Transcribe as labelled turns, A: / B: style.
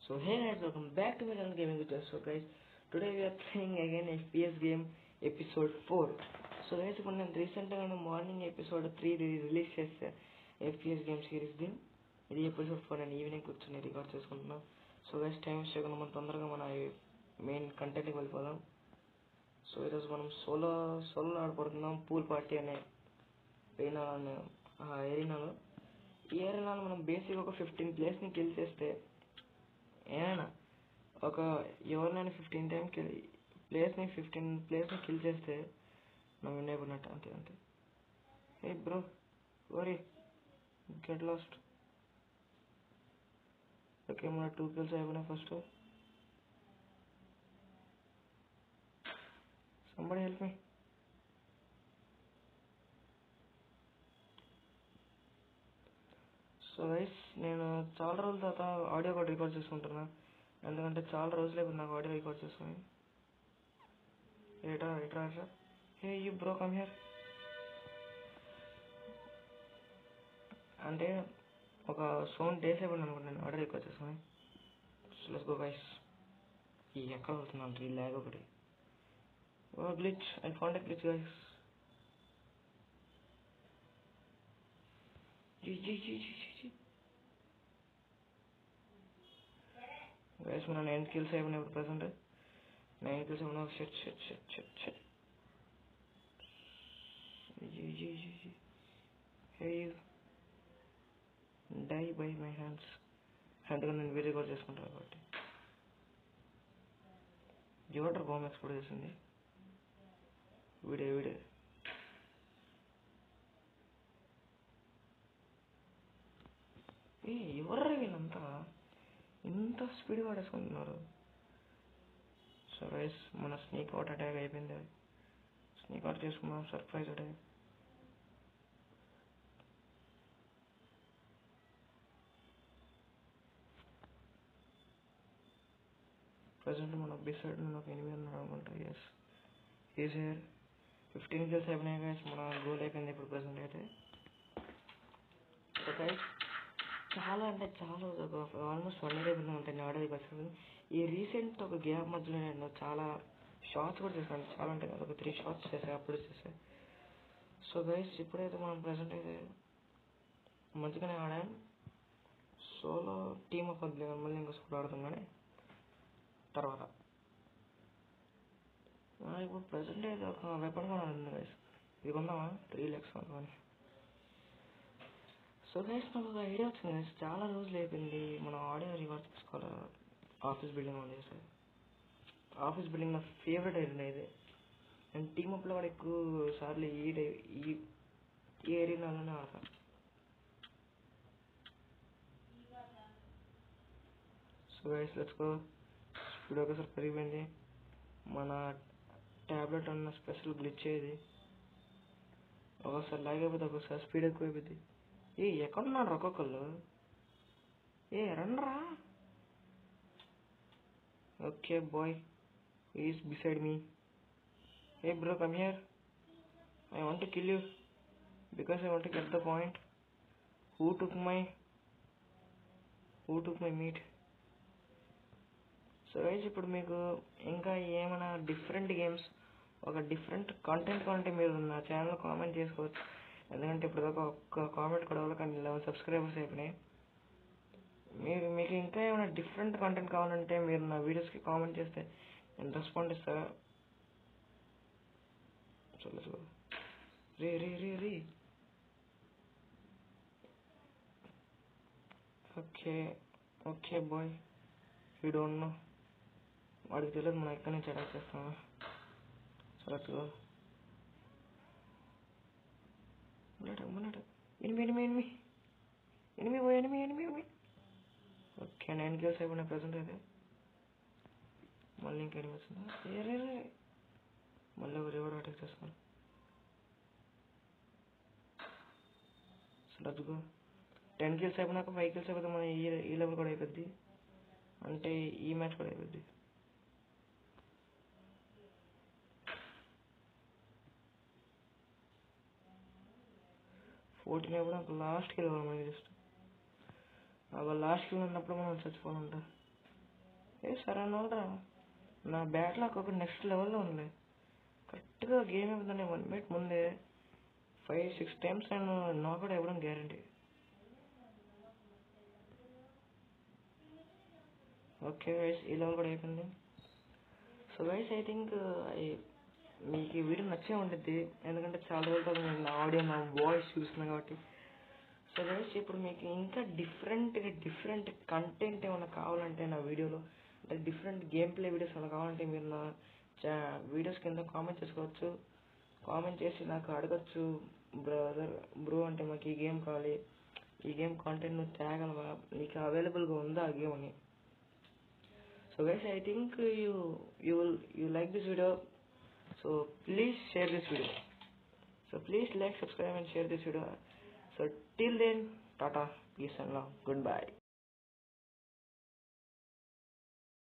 A: So hey guys, welcome back to my channel Gaming with us. So guys, today we are playing again FPS game episode 4. So guys, ఇప్పుడు నేను రీసెంట్గా morning episode 3 release చేస్తే FPS game సిరీస్ది. ఇది episode 4 నేను evening కూర్చొని record చేసుకుంటున్నాను. So guys, time waste చేయకుండా మనం తొందరగా మన మెయిన్ కంటెంట్కి వెళ్ళిపోదాం. సో ఈరోజు మనం సోలో ఆడుకుంటున్నాం పూల్ పార్టీ అనే ఏరినాలో. ఈ ఏరినాలో మనం బేసిక్ ఒక 15 ప్లేస్ని కిల్ చేస్తే ఏమైనా ఎవరినైనా 15 ప్లేస్ని కిల్ చేస్తే మనం విన్ అయిపోయినట్టు. అంతే. హే బ్రో, ఓరీ గెట్ లాస్ట్. ఓకే, మన 2 kills అయిపోయినాయి. First somebody help me. So guys, నేను చాలా రోజుల తర్వాత ఆడియో కూడా రికార్డ్ చేసుకుంటున్నా, ఎందుకంటే చాలా రోజులు అయిపోయింది నాకు ఆడియో రికార్డ్ చేసుకుని. ఎట్రా hey you bro, come here. అంటే ఒక 7 days అయిపోయింది అనుకుంటా నేను ఆడియో రికార్డ్ చేసుకుని. Let's go guys. ఈ ఎక్కడ అవుతుందంటే ఈ ల్యాగ్ ఒకటి. Oh glitch, I found a glitch guys. Guys, మన 9 kills అయిపోయినాయి ఇప్పుడు ప్రెసెంట్. 9 kills అయిపోయినా. Shut. Hey you die by my hands. అందుకని నేను వీడియో రికార్డ్ చేసుకుంటాను కాబట్టి. ఎవటర్ బాంబ్ ఎక్స్ప్లోడ్ చేసింది. వీడియో ఎవర్రా వీళ్ళంతా ఇంత స్పీడ్ వాడేసుకుంటున్నారు. సో గైస్, మన స్నేక్ అవుట్ అటాక్ అయిపోయింది. స్నేక్ అవుట్ చేసుకున్నాం. Surprise attack. ప్రజెంట్ మన బిసైడ్ ఒక ఎనిమిది ఉన్నాడు అనుకుంటా. Yes, is here. 15 kills అయిపోయినాయి గైస్. మన గోల్ అయిపోయింది ఇప్పుడు ప్రజెంట్ అయితే. సో గైస్, చాలా ఆల్మోస్ట్ 1 year అయిపోయింది అంటే నేను ఆడేది పరిస్థితి. ఈ రీసెంట్ ఒక గ్యాప్ మధ్యలో నేను చాలా షార్ట్స్ కూడా చేశాను. చాలా అంటే ఒక 3 shots చేశాను, అప్లోడ్ చేశాను. సో గైస్, ఇప్పుడైతే మనం ప్రజెంట్ అయితే మంచిగానే ఆడాను. సోలో టీమ్ అప్ వద్దు, మళ్ళీ ఇంకా సోలో ఆడతాం కానీ తర్వాత. ఇప్పుడు ప్రజెంట్ అయితే ఒక వెపన్ కూడా ఉంది గైస్. ఇది కొందామా? 3 lakhs కొందామని. సో గైస్, నాకు ఒక ఐడియా వచ్చింది గైస్. చాలా రోజులు అయిపోయింది మనం ఆడియో రికార్డ్ చేసుకోవాలి. ఆఫీస్ బిల్డింగ్ ఉంది సార్. ఆఫీస్ బిల్డింగ్ నా ఫేవరెట్ ఏరియా ఇది. నేను టీమ్ అప్లో కూడా ఎక్కువ సార్లు ఈ ఏరియాలోనే ఆడతాను. So guys, let's go. Speed ఒకసారి పెరిగిపోయింది. మన ట్యాబ్లెట్ అన్న స్పెషల్ గ్లిచ్ అయ్యేది. ఒకసారి లాగ్ అయిపోతుంది, ఒకసారి స్పీడ్ ఎక్కువైపోయింది. ఎక్కడున్నాడు ఒక్కొక్కళ్ళు? రండ్రా. Okay boy, is beside me. Hey bro, come here. I want to kill you because I want to get the point. Who took my meat. So guys, ఇప్పుడు మీకు ఇంకా ఏమైనా డిఫరెంట్ గేమ్స్, ఒక డిఫరెంట్ కంటెంట్ కావాలంటే మీరు నా ఛానల్లో comment చేసుకోవచ్చు. ఎందుకంటే ఇప్పుడు దాకా ఒక్క కామెంట్ కూడా అవ్వాలి, కానీ 11 subscribers అయిపోయినాయి. మీకు ఇంకా ఏమైనా డిఫరెంట్ కంటెంట్ కావాలంటే మీరు నా వీడియోస్కి కామెంట్ చేస్తే నేను రెస్పాండ్ ఇస్తాను. చలో రీ. Okay boy, you don't know. వాడికి తెలియదు మనం ఎక్కడి నుంచి అటాక్ చేస్తాము. చలో ఎనిమి. ఓకే, 9 kills అయిపోయినా ప్రజెంట్ అయితే. మళ్ళీ ఇంకా ఎనిమి వచ్చిందా? మళ్ళీ ఎవరు అటాక్ చేస్తున్నారు. Let's go. 10 kills అయిపోయినాక 5 kills అయిపోతే మన ఈ లెవెల్ కూడా అయిపోద్ది, అంటే ఈ మ్యాచ్ కూడా అయిపోద్ది. కూడా లాస్ట్ కిల్ మనకి జస్ట్ లాస్ట్ కిల్ ఉన్నప్పుడు మనం చచ్చిపోవాలంట. సరే అన్నారా, నా బ్యాట్లాక్ ఒక నెక్స్ట్ లెవెల్లో ఉంది. కరెక్ట్గా గేమ్ అయిపోతుందని 1 minute ముందే 5-6 times నేను నాకౌట్ ఇవ్వడం గ్యారంటీ. ఓకే గైస్, ఈ లెవెల్ కూడా అయిపోయింది. సో గైస్, ఐ థింక్ మీకు ఈ వీడియో నచ్చే ఉంటుంది, ఎందుకంటే చాలా రోజులు నేను నా ఆడియో, నా వాయిస్ చూస్తున్నాను కాబట్టి. సో గైస్, ఇప్పుడు మీకు ఇంకా డిఫరెంట్ కంటెంట్ ఏమైనా కావాలంటే నా వీడియోలో, అంటే డిఫరెంట్ గేమ్ ప్లే వీడియోస్ ఏమైనా కావాలంటే మీరు నా వీడియోస్ కింద కామెంట్ చేసుకోవచ్చు. కామెంట్ చేసి నాకు అడగచ్చు, బ్రో అంటే మాకు ఈ గేమ్ కావాలి, ఈ గేమ్ కాంటెంట్ నువ్వు తేగలవా, నీకు అవైలబుల్గా ఉందా ఆ గేమ్ అని. So guys, I think you like this video, so please share this video. So please like, subscribe and share this video. So till then, tata, peace and love, goodbye.